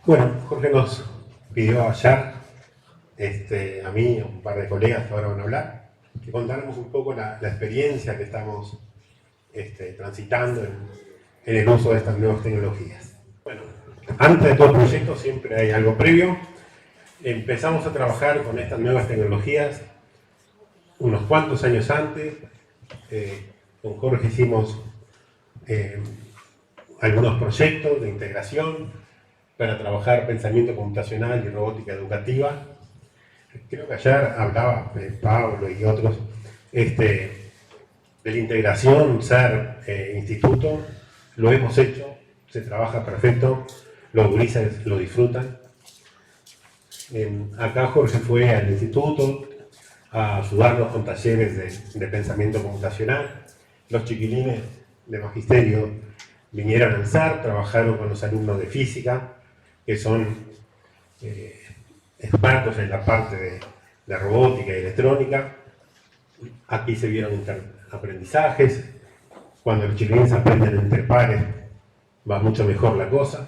Bueno, Jorge nos pidió ayer, a mí y a un par de colegas que ahora van a hablar, que contáramos un poco la experiencia que estamos transitando en el uso de estas nuevas tecnologías. Bueno, antes de todo proyecto siempre hay algo previo. Empezamos a trabajar con estas nuevas tecnologías unos cuantos años antes. Con Jorge hicimos algunos proyectos de integración para trabajar pensamiento computacional y robótica educativa. Creo que ayer hablaba Pablo y otros de la integración ser instituto. Lo hemos hecho, se trabaja perfecto, los gurises lo disfrutan. Acá Jorge fue al instituto a ayudarnos con talleres de pensamiento computacional. Los chiquilines de magisterio vinieron al SAR, trabajaron con los alumnos de física, que son expertos en la parte de robótica y electrónica. Aquí se vieron aprendizajes. Cuando los chiquilines aprenden entre pares, va mucho mejor la cosa.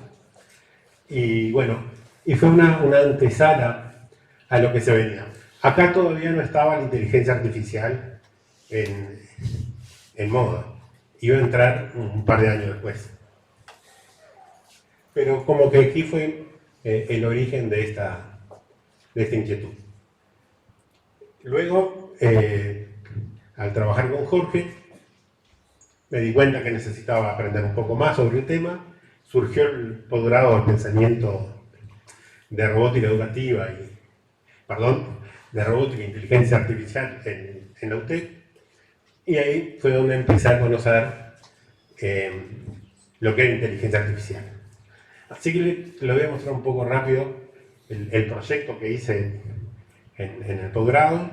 Y bueno, y fue una antesala a lo que se venía. Acá todavía no estaba la inteligencia artificial en moda. Iba a entrar un par de años después. Pero como que aquí fue el origen de esta inquietud. Luego, al trabajar con Jorge, me di cuenta que necesitaba aprender un poco más sobre el tema. Surgió el posgrado del pensamiento de robótica educativa de robótica e inteligencia artificial en la UTEC. Y ahí fue donde empecé a conocer lo que era inteligencia artificial. Así que le voy a mostrar un poco rápido el proyecto que hice en el posgrado.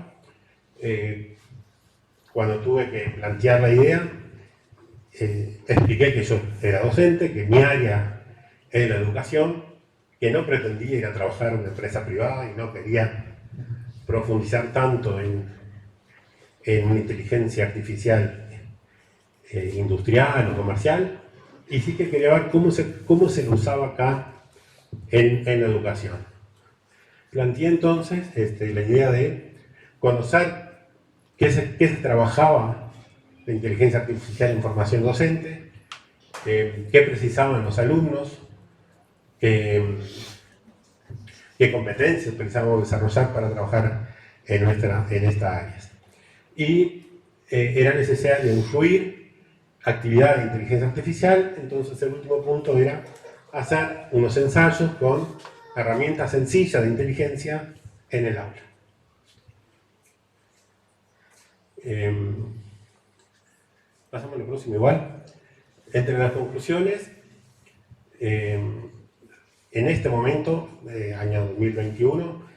Cuando tuve que plantear la idea, expliqué que yo era docente, que mi área era la educación, que no pretendía ir a trabajar en una empresa privada y no quería profundizar tanto en una inteligencia artificial industrial o comercial, y sí que quería ver cómo se lo usaba acá en la educación. Planteé entonces la idea de conocer qué se trabajaba de inteligencia artificial en formación docente, qué precisaban los alumnos, qué competencias pensábamos desarrollar para trabajar en esta área. Y era necesario incluir actividades de inteligencia artificial. Entonces el último punto era hacer unos ensayos con herramientas sencillas de inteligencia en el aula. Pasamos a lo próximo igual. Entre las conclusiones, en este momento, año 2021,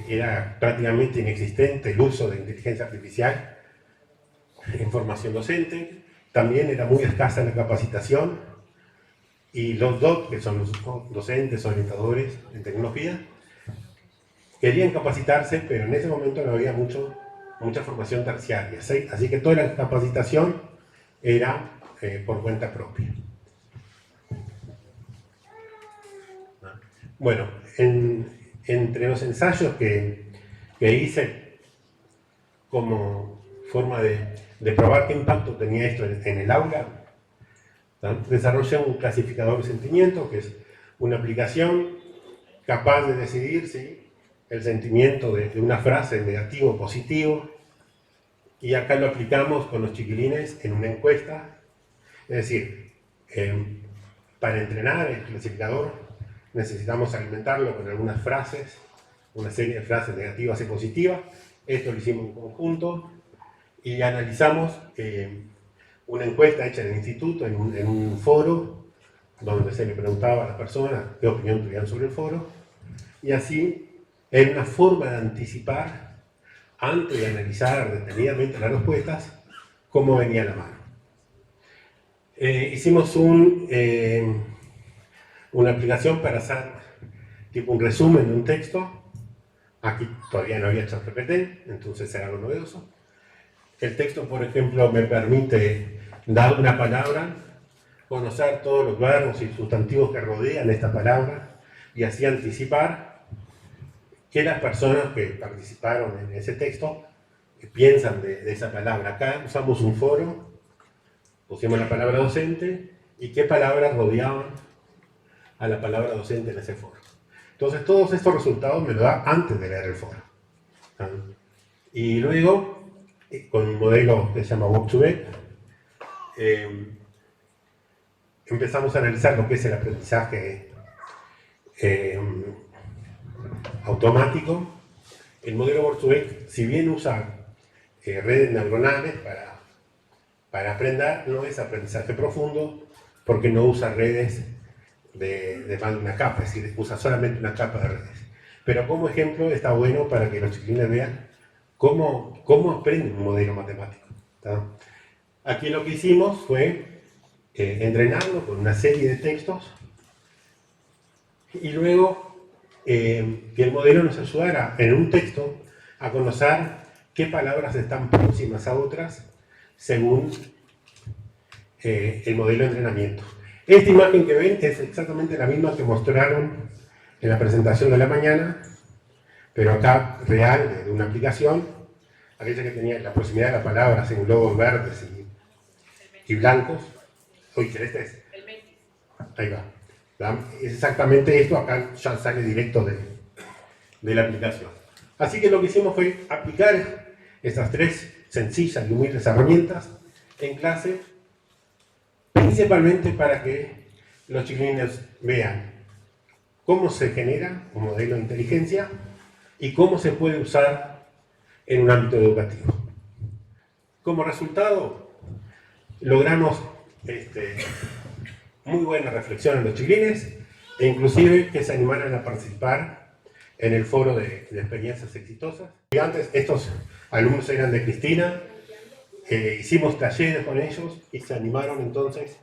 era prácticamente inexistente el uso de inteligencia artificial en formación docente. También era muy escasa la capacitación, y los DOT, que son los docentes orientadores en tecnología, querían capacitarse, pero en ese momento no había mucha formación terciaria, ¿sí? Así que toda la capacitación era por cuenta propia. Bueno, entre los ensayos que hice como forma de probar qué impacto tenía esto en el aula, desarrollé un clasificador de sentimientos, que es una aplicación capaz de decidir si el sentimiento de una frase es negativo o positivo, y acá lo aplicamos con los chiquilines en una encuesta. Es decir, para entrenar el clasificador necesitamos alimentarlo con algunas frases, una serie de frases negativas y positivas. Esto lo hicimos en conjunto y analizamos una encuesta hecha en el instituto, en un foro, donde se le preguntaba a las personas qué opinión tenían sobre el foro, y así era una forma de anticipar, antes de analizar detenidamente las respuestas, cómo venía la mano. Hicimos una aplicación para hacer tipo un resumen de un texto. Aquí todavía no había ChatGPT, entonces era algo novedoso. El texto, por ejemplo, me permite dar una palabra conocer todos los verbos y sustantivos que rodean esta palabra y así anticipar que las personas que participaron en ese texto piensan de esa palabra. Acá usamos un foro, pusimos la palabra docente y qué palabras rodeaban a la palabra docente en ese foro. Entonces todos estos resultados me lo da antes de leer el foro. Y luego, con un modelo que se llama Walk2Back, empezamos a analizar lo que es el aprendizaje automático. El modelo Walk2Back, si bien usa redes neuronales para aprender, no es aprendizaje profundo porque no usa redes de más de una capa, es decir, usa solamente una capa de redes. Pero como ejemplo está bueno para que los chiquilines vean cómo aprende un modelo matemático. ¿Tá? Aquí lo que hicimos fue entrenarlo con una serie de textos y luego que el modelo nos ayudara en un texto a conocer qué palabras están próximas a otras según el modelo de entrenamiento. Esta imagen que ven es exactamente la misma que mostraron en la presentación de la mañana, pero acá real, de una aplicación, aquella que tenía la proximidad de las palabras en globos verdes y blancos. Uy, celestes. Ahí va. Es exactamente esto, acá ya sale directo de la aplicación. Así que lo que hicimos fue aplicar estas tres sencillas y humildes herramientas en clase, principalmente para que los chiquilines vean cómo se genera un modelo de inteligencia y cómo se puede usar en un ámbito educativo. Como resultado, logramos muy buena reflexión en los chiquilines e inclusive que se animaran a participar en el foro de experiencias exitosas. Y antes estos alumnos eran de Cristina, hicimos talleres con ellos y se animaron entonces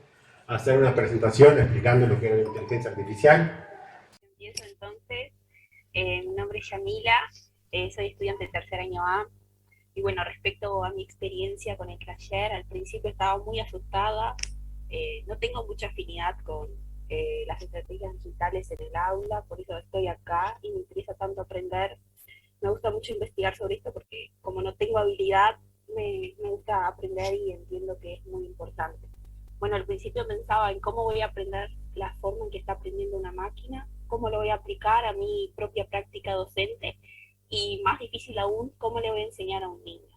a hacer una presentación explicando lo que era la inteligencia artificial. Empiezo entonces, mi nombre es Yamila, soy estudiante de tercer año A. Y bueno, respecto a mi experiencia con el taller, al principio estaba muy asustada, no tengo mucha afinidad con las estrategias digitales en el aula, por eso estoy acá y me interesa tanto aprender. Me gusta mucho investigar sobre esto porque como no tengo habilidad, me gusta aprender y entiendo que es muy importante. Bueno, al principio pensaba en cómo voy a aprender la forma en que está aprendiendo una máquina, cómo lo voy a aplicar a mi propia práctica docente y más difícil aún, cómo le voy a enseñar a un niño.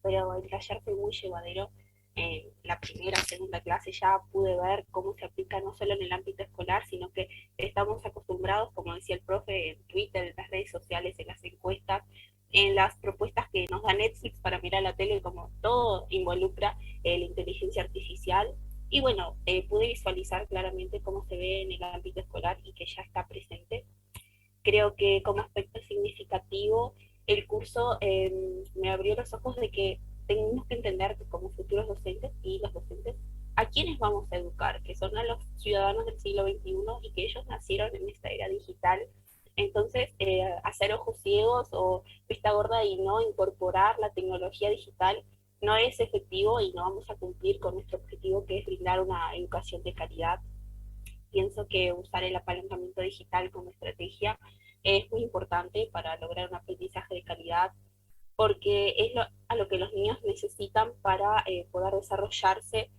Pero el taller fue muy llevadero. En la primera o segunda clase ya pude ver cómo se aplica no solo en el ámbito escolar, sino que estamos acostumbrados, como decía el profe, en Twitter, en las redes sociales, en las encuestas, en las propuestas que nos da Netflix para mirar la tele, como todo involucra la inteligencia artificial. Y bueno, pude visualizar claramente cómo se ve en el ámbito escolar y que ya está presente. Creo que como aspecto significativo, el curso me abrió los ojos de que tenemos que entender que como futuros docentes y los docentes, a quienes vamos a educar, que son a los ciudadanos del siglo XXI y que ellos nacieron en esta era digital. Entonces, hacer ojos ciegos o vista gorda y no incorporar la tecnología digital no es efectivo y no vamos a cumplir con nuestro objetivo, que es brindar una educación de calidad. Pienso que usar el apalancamiento digital como estrategia es muy importante para lograr un aprendizaje de calidad, porque es a lo que los niños necesitan para poder desarrollarse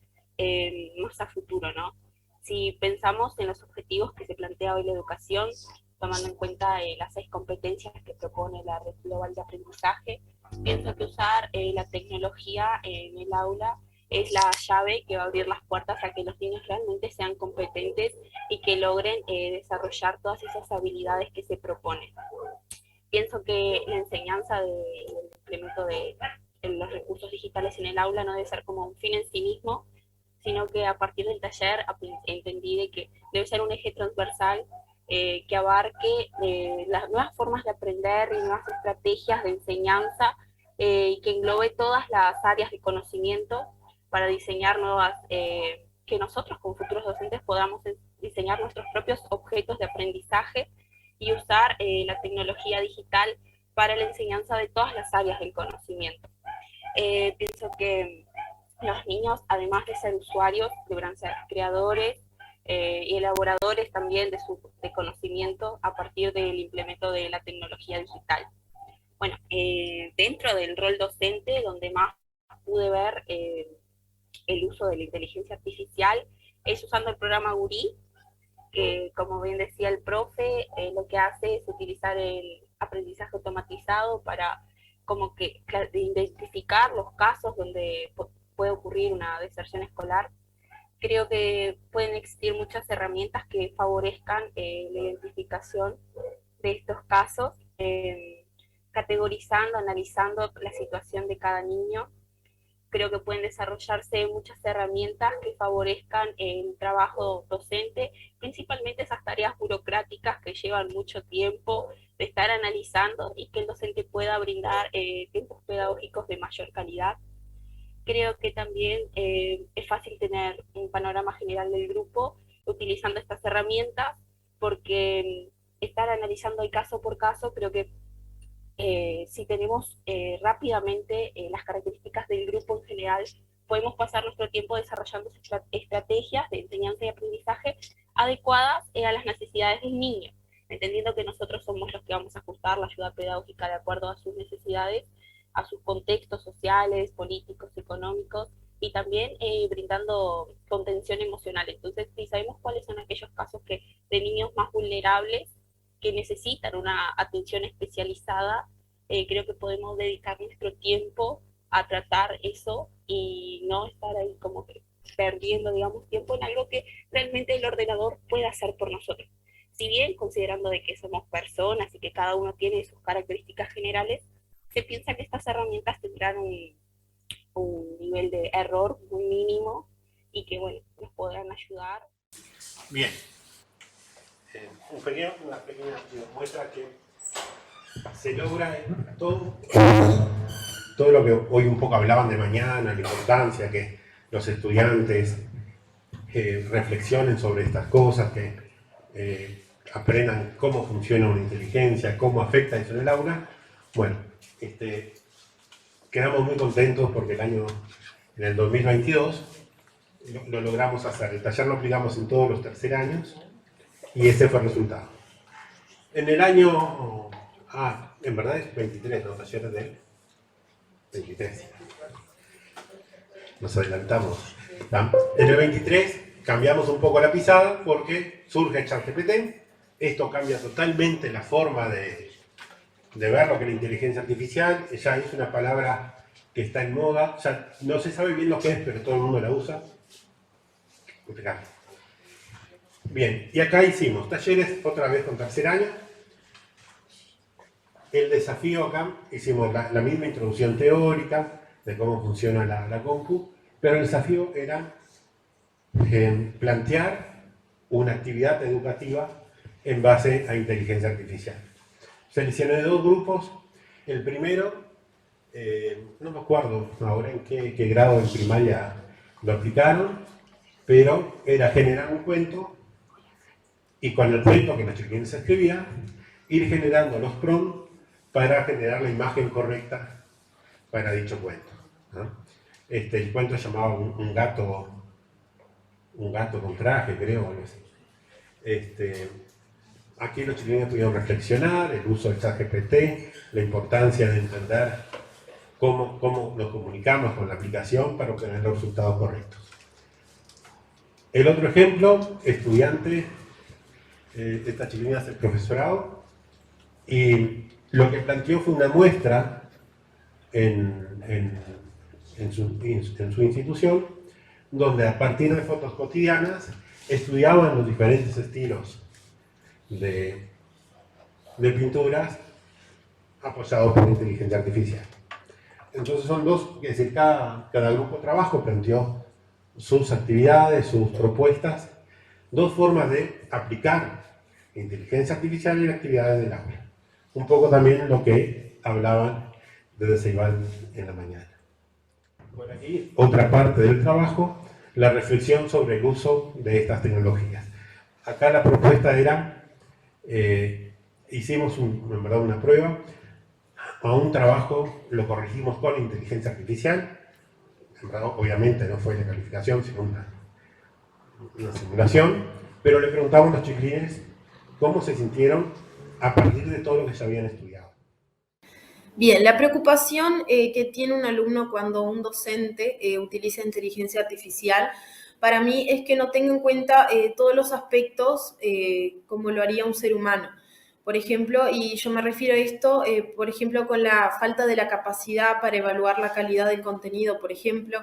más a futuro, ¿no? Si pensamos en los objetivos que se plantea hoy la educación, tomando en cuenta las 6 competencias que propone la Red Global de Aprendizaje, pienso que usar la tecnología en el aula es la llave que va a abrir las puertas a que los niños realmente sean competentes y que logren desarrollar todas esas habilidades que se proponen. Pienso que la enseñanza del implemento de los recursos digitales en el aula no debe ser como un fin en sí mismo, sino que a partir del taller entendí de que debe ser un eje transversal que abarque las nuevas formas de aprender y nuevas estrategias de enseñanza y que englobe todas las áreas de conocimiento para diseñar nuevas, que nosotros como futuros docentes podamos diseñar nuestros propios objetos de aprendizaje y usar la tecnología digital para la enseñanza de todas las áreas del conocimiento. Pienso que Los niños, además de ser usuarios, deberán ser creadores y elaboradores también de conocimiento a partir del implemento de la tecnología digital. Bueno, dentro del rol docente, donde más pude ver el uso de la inteligencia artificial es usando el programa Guri, que como bien decía el profe, lo que hace es utilizar el aprendizaje automatizado para como que identificar los casos donde puede ocurrir una deserción escolar. Creo que pueden existir muchas herramientas que favorezcan la identificación de estos casos, categorizando, analizando la situación de cada niño. Creo que pueden desarrollarse muchas herramientas que favorezcan el trabajo docente, principalmente esas tareas burocráticas que llevan mucho tiempo de estar analizando y que el docente pueda brindar tiempos pedagógicos de mayor calidad. Creo que también es fácil tener un panorama general del grupo utilizando estas herramientas, porque estar analizando el caso por caso, creo que si tenemos rápidamente las características del grupo en general, podemos pasar nuestro tiempo desarrollando estrategias de enseñanza y aprendizaje adecuadas a las necesidades del niño, entendiendo que nosotros somos los que vamos a ajustar la ayuda pedagógica de acuerdo a sus necesidades, a sus contextos sociales, políticos, económicos, y también brindando contención emocional. Entonces, si sabemos cuáles son aquellos casos de niños más vulnerables que necesitan una atención especializada, creo que podemos dedicar nuestro tiempo a tratar eso y no estar ahí como que perdiendo, digamos, tiempo en algo que realmente el ordenador puede hacer por nosotros. Si bien, considerando de que somos personas y que cada uno tiene sus características generales, se piensa que estas herramientas tendrán un nivel de error muy mínimo y que, bueno, nos podrán ayudar. Bien. Una pequeña muestra que se logra todo lo que hoy un poco hablaban de mañana, la importancia que los estudiantes reflexionen sobre estas cosas, que aprendan cómo funciona una inteligencia, cómo afecta eso en el aula. Bueno, quedamos muy contentos porque en el 2022 lo logramos hacer. El taller lo aplicamos en todos los tercer años y ese fue el resultado. En el año, en verdad es 23, ¿no? Taller del 23. Nos adelantamos. En el 23 cambiamos un poco la pisada porque surge ChatGPT. Esto cambia totalmente la forma de ver lo que es la inteligencia artificial. Ya es una palabra que está en moda. Ya no se sabe bien lo que es, pero todo el mundo la usa. Bien, y acá hicimos talleres otra vez con tercer año. El desafío acá, hicimos la misma introducción teórica de cómo funciona la compu, pero el desafío era plantear una actividad educativa en base a inteligencia artificial. Seleccioné dos grupos. El primero, no me acuerdo ahora en qué grado en primaria lo aplicaron, pero era generar un cuento y con el cuento que los chiquilines escribían, ir generando los prompts para generar la imagen correcta para dicho cuento, ¿no? El cuento se llamaba un gato con traje, creo, algo así. Aquí los chiquilines pudieron reflexionar, el uso del ChatGPT, la importancia de entender cómo nos comunicamos con la aplicación para obtener los resultados correctos. El otro ejemplo, estudiante, esta chiquilina es el profesorado, y lo que planteó fue una muestra en su institución, donde a partir de fotos cotidianas estudiaban los diferentes estilos de pinturas apoyados por la inteligencia artificial. Entonces son dos, es decir, cada grupo de trabajo planteó sus actividades, sus propuestas, dos formas de aplicar inteligencia artificial en actividades del aula. Un poco también lo que hablaban desde Ceibal en la mañana. Por aquí, otra parte del trabajo, la reflexión sobre el uso de estas tecnologías. Acá la propuesta era, hicimos en verdad una prueba, a un trabajo lo corregimos con inteligencia artificial, obviamente no fue la calificación, sino una simulación, pero le preguntamos a los chiquilines cómo se sintieron a partir de todo lo que se habían estudiado. Bien, la preocupación que tiene un alumno cuando un docente utiliza inteligencia artificial, para mí es que no tenga en cuenta todos los aspectos como lo haría un ser humano. Por ejemplo, y yo me refiero a esto, por ejemplo, con la falta de la capacidad para evaluar la calidad del contenido, por ejemplo,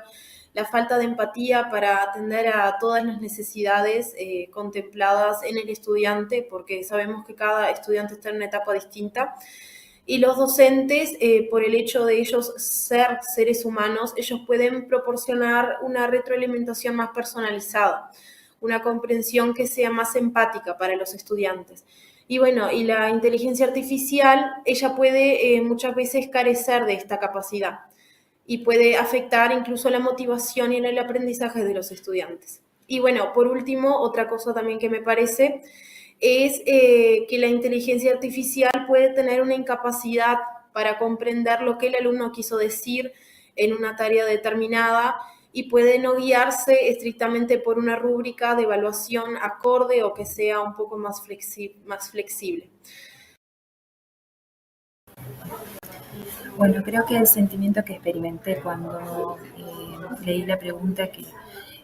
la falta de empatía para atender a todas las necesidades contempladas en el estudiante, porque sabemos que cada estudiante está en una etapa distinta. Y los docentes, por el hecho de ellos ser seres humanos, ellos pueden proporcionar una retroalimentación más personalizada, una comprensión que sea más empática para los estudiantes. Y bueno, y la inteligencia artificial, ella puede muchas veces carecer de esta capacidad y puede afectar incluso la motivación y el aprendizaje de los estudiantes. Y bueno, por último, otra cosa también que me parece es que la inteligencia artificial puede tener una incapacidad para comprender lo que el alumno quiso decir en una tarea determinada y puede no guiarse estrictamente por una rúbrica de evaluación acorde o que sea un poco más flexible. Bueno, creo que el sentimiento que experimenté cuando leí la pregunta que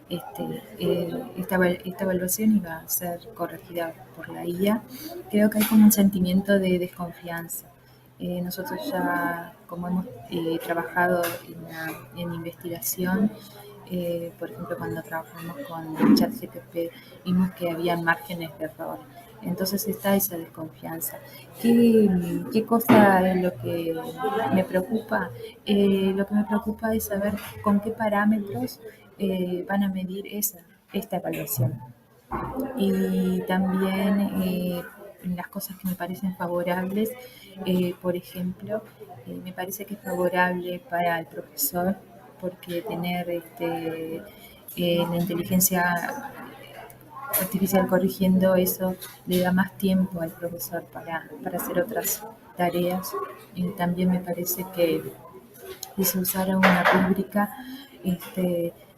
esta evaluación iba a ser corregida por la IA, creo que hay como un sentimiento de desconfianza. Nosotros ya, como hemos trabajado en investigación, por ejemplo, cuando trabajamos con ChatGPT, vimos que había márgenes de error. Entonces está esa desconfianza. ¿Qué cosa es lo que me preocupa? Lo que me preocupa es saber con qué parámetros van a medir esta evaluación. Y también las cosas que me parecen favorables, por ejemplo, me parece que es favorable para el profesor porque tener la inteligencia artificial corrigiendo eso le da más tiempo al profesor para hacer otras tareas. También me parece que si se usara una rúbrica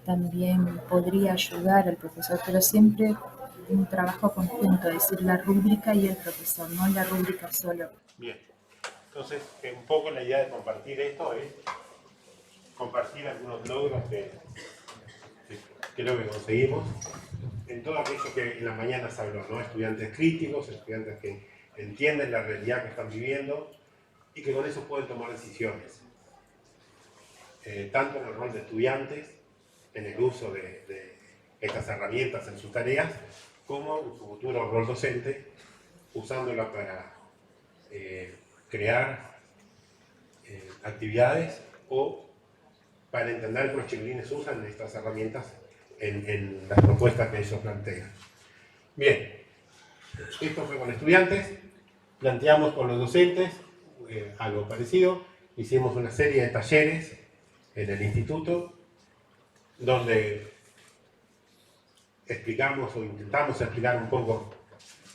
también podría ayudar al profesor, pero siempre un trabajo conjunto, es decir, la rúbrica y el profesor, no la rúbrica solo. Bien, entonces un poco la idea de compartir esto es compartir algunos logros que creo que conseguimos en todo aquello que en la mañana se habló, ¿no? Estudiantes críticos, estudiantes que entienden la realidad que están viviendo y que con eso pueden tomar decisiones. Tanto en el rol de estudiantes, en el uso de estas herramientas en sus tareas, como en su futuro rol docente, usándola para crear actividades o para entender que los chiquilines usan estas herramientas en las propuestas que ellos plantean. Bien, esto fue con estudiantes, planteamos con los docentes algo parecido, hicimos una serie de talleres en el instituto donde explicamos o intentamos explicar un poco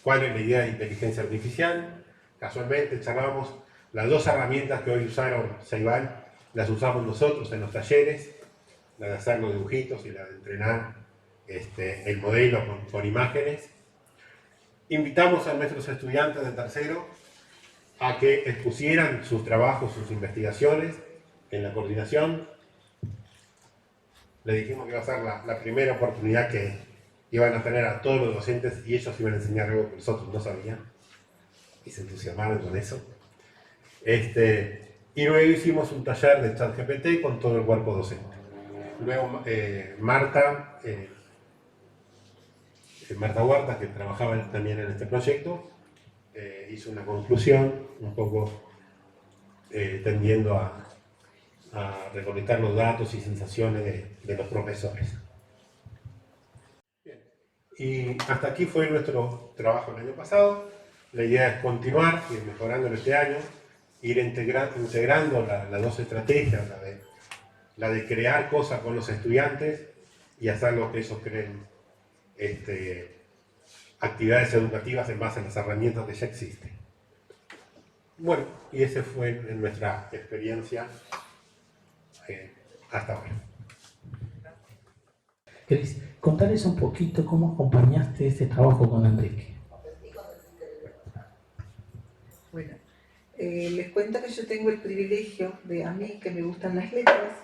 cuál es la idea de inteligencia artificial. Casualmente charlamos las dos herramientas que hoy usaron Ceibal, las usamos nosotros en los talleres, la de hacer los dibujitos y la de entrenar el modelo con imágenes. Invitamos a nuestros estudiantes de tercero a que expusieran sus trabajos, sus investigaciones en la coordinación. Le dijimos que iba a ser la primera oportunidad que iban a tener a todos los docentes y ellos iban a enseñar algo que nosotros no sabían y se entusiasmaron con eso. Y luego hicimos un taller de ChatGPT con todo el cuerpo docente. Luego Marta Huerta, que trabajaba también en este proyecto, hizo una conclusión un poco tendiendo a recolectar los datos y sensaciones de los profesores. Bien. Y hasta aquí fue nuestro trabajo el año pasado. La idea es continuar, ir mejorándolo este año, ir integrando las dos estrategias, la de crear cosas con los estudiantes y hacer lo que ellos creen actividades educativas en base a las herramientas que ya existen. Bueno, y esa fue nuestra experiencia hasta ahora. Cris, contarles un poquito cómo acompañaste este trabajo con Enrique. Bueno, les cuento que yo tengo el privilegio de, a mí que me gustan las letras,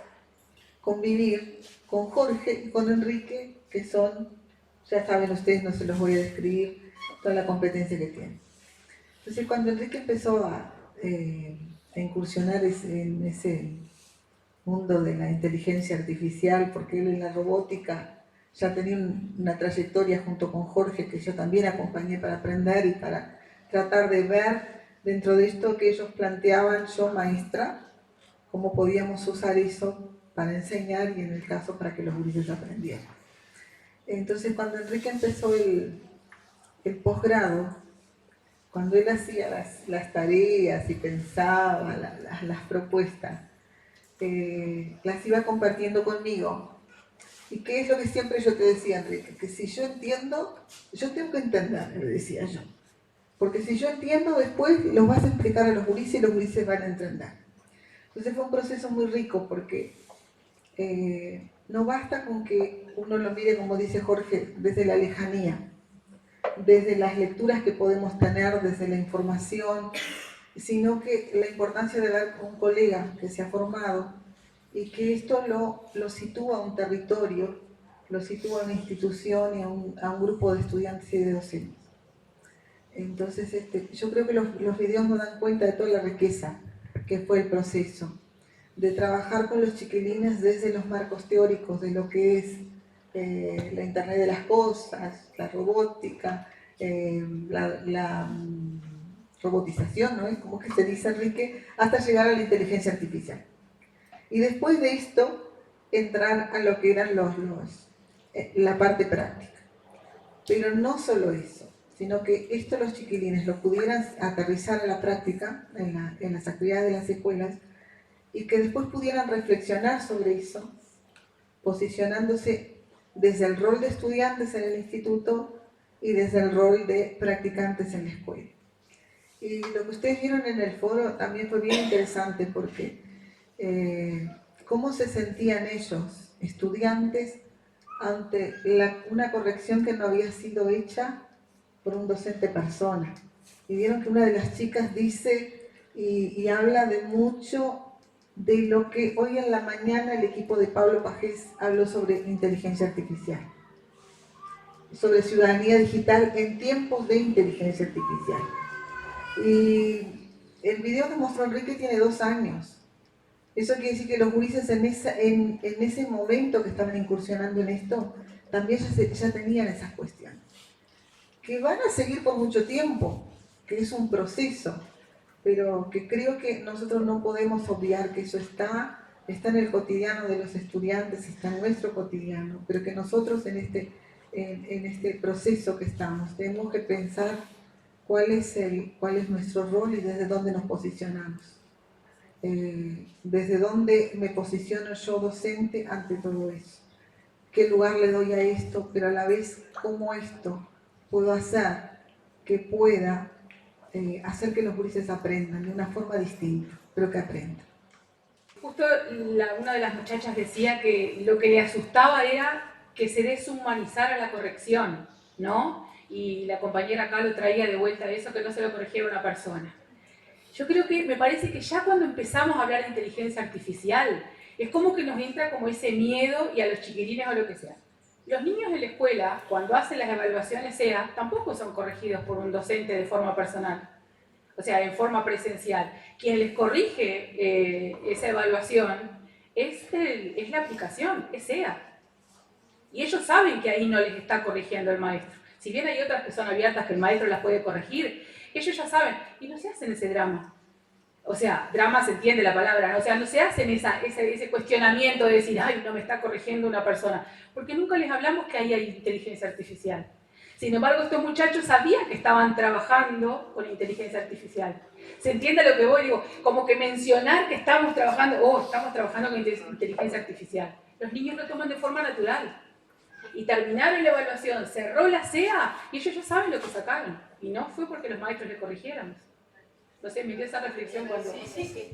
convivir con Jorge y con Enrique, que son, ya saben ustedes, no se los voy a describir, toda la competencia que tienen. Entonces cuando Enrique empezó a incursionar en ese mundo de la inteligencia artificial, porque él en la robótica ya tenía una trayectoria junto con Jorge, que yo también acompañé para aprender y para tratar de ver dentro de esto que ellos planteaban, yo maestra, cómo podíamos usar eso para enseñar y en el caso para que los gurises aprendieran. Entonces cuando Enrique empezó el posgrado, cuando él hacía las tareas y pensaba las propuestas, las iba compartiendo conmigo. ¿Y qué es lo que siempre yo te decía, Enrique? Que si yo entiendo, yo tengo que entender, le decía yo. Porque si yo entiendo, después los vas a explicar a los gurises y los gurises van a entender. Entonces fue un proceso muy rico porque no basta con que uno lo mire, como dice Jorge, desde la lejanía, desde las lecturas que podemos tener, desde la información, sino que la importancia de ver un colega que se ha formado y que esto lo sitúa a un territorio, lo sitúa a una institución y a un grupo de estudiantes y de docentes. Entonces, yo creo que los videos nos dan cuenta de toda la riqueza que fue el proceso de trabajar con los chiquilines desde los marcos teóricos de lo que es la Internet de las cosas, la robótica, la robotización, ¿no? ¿Cómo que se dice, Enrique? Hasta llegar a la inteligencia artificial. Y después de esto, entrar a lo que eran la parte práctica. Pero no solo eso, sino que esto los chiquilines lo pudieran aterrizar a la práctica, en las actividades de las escuelas, y que después pudieran reflexionar sobre eso, posicionándose desde el rol de estudiantes en el instituto y desde el rol de practicantes en la escuela. Y lo que ustedes vieron en el foro también fue bien interesante porque cómo se sentían ellos, estudiantes, ante una corrección que no había sido hecha por un docente persona. Y vieron que una de las chicas dice y habla de mucho de lo que hoy en la mañana el equipo de Pablo Pajés habló sobre inteligencia artificial, sobre ciudadanía digital en tiempos de inteligencia artificial. Y el video que mostró Enrique tiene 2 años. Eso quiere decir que los gurises en ese momento que estaban incursionando en esto, también ya tenían esas cuestiones. Que van a seguir por mucho tiempo, que es un proceso, pero que creo que nosotros no podemos obviar que eso está en el cotidiano de los estudiantes, está en nuestro cotidiano, pero que nosotros en este proceso que estamos tenemos que pensar cuál es nuestro rol y desde dónde nos posicionamos. Desde dónde me posiciono yo docente ante todo eso. ¿Qué lugar le doy a esto? Pero a la vez, ¿cómo esto puedo hacer que pueda hacer que los gurises aprendan de una forma distinta, pero que aprendan? Justo una de las muchachas decía que lo que le asustaba era que se deshumanizara la corrección, ¿no? Y la compañera acá lo traía de vuelta de eso, que no se lo corrigiera una persona. Yo creo que me parece que ya cuando empezamos a hablar de inteligencia artificial, es como que nos entra como ese miedo y a los chiquilines o lo que sea. Los niños en la escuela, cuando hacen las evaluaciones SEA, tampoco son corregidos por un docente de forma personal, o sea, en forma presencial. Quien les corrige esa evaluación es la aplicación, es SEA. Y ellos saben que ahí no les está corrigiendo el maestro. Si bien hay otras que son abiertas que el maestro las puede corregir, ellos ya saben, y no se hacen ese drama. O sea, drama se entiende la palabra, ¿no? O sea, no se hacen ese cuestionamiento de decir, ay, no me está corrigiendo una persona, porque nunca les hablamos que ahí hay inteligencia artificial. Sin embargo, estos muchachos sabían que estaban trabajando con inteligencia artificial. ¿Se entiende lo que voy? Digo, como que mencionar que estamos trabajando con inteligencia artificial. Los niños lo toman de forma natural. Y terminaron la evaluación, cerró la SEA y ellos ya saben lo que sacaron. Y no fue porque los maestros les corrigiéramos. No sé, me quedó esa reflexión cuando... Sí.